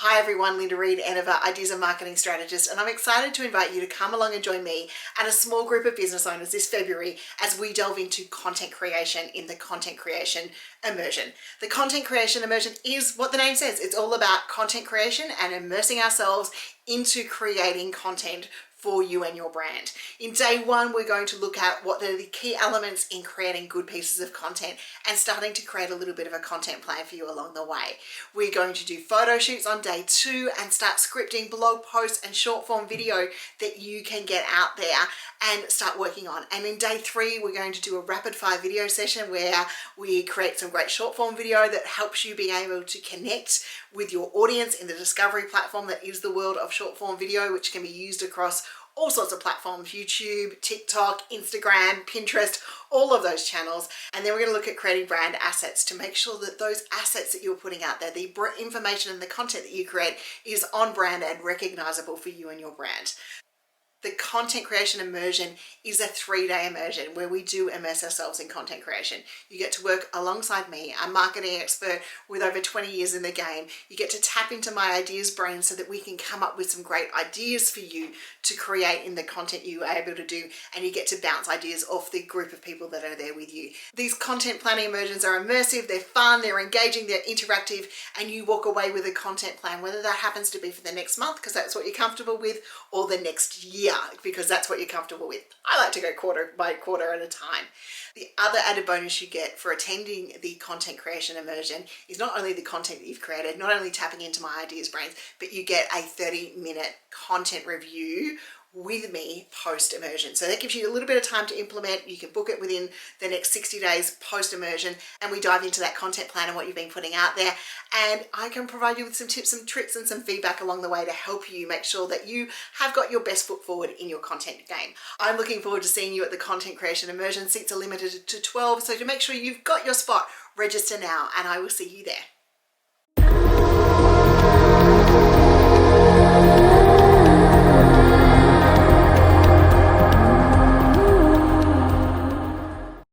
Hi everyone, Linda Reed-Enever, Ideas and Marketing Strategist, and I'm excited to invite you to come along and join me and a small group of business owners this February as we delve into content creation in the Content Creation Immersion. The Content Creation Immersion is what the name says. It's all about content creation and immersing ourselves into creating content for you and your brand. In day one, we're going to look at what are the key elements in creating good pieces of content and starting to create a little bit of a content plan for you along the way. We're going to do photo shoots on day two and start scripting blog posts and short form video that you can get out there and start working on. And in day three, we're going to do a rapid fire video session where we create some great short form video that helps you be able to connect with your audience in the discovery platform that is the world of short form video, which can be used across all sorts of platforms: YouTube, TikTok, Instagram, Pinterest, all of those channels. And then we're going to look at creating brand assets to make sure that those assets that you're putting out there, the information and the content that you create, is on brand and recognizable for you and your brand. The Content Creation Immersion is a 3-day immersion where we do immerse ourselves in content creation. You get to work alongside me, a marketing expert with over 20 years in the game. You get to tap into my ideas brain so that we can come up with some great ideas for you to create in the content you are able to do, and you get to bounce ideas off the group of people that are there with you. These content planning immersions are immersive, they're fun, they're engaging, they're interactive, and you walk away with a content plan, whether that happens to be for the next month because that's what you're comfortable with, or the next year because that's what you're comfortable with. I like to go quarter by quarter at a time. The other added bonus you get for attending the Content Creation Immersion is not only the content that you've created, not only tapping into my ideas brains, but you get a 30-minute content review with me post immersion. So that gives you a little bit of time to implement. You can book it within the next 60 days post immersion, and we dive into that content plan and what you've been putting out there. And I can provide you with some tips, some tricks, and some feedback along the way to help you make sure that you have got your best foot forward in your content game. I'm looking forward to seeing you at the Content Creation Immersion. Seats are limited to 12, so to make sure you've got your spot, register now, and I will see you there.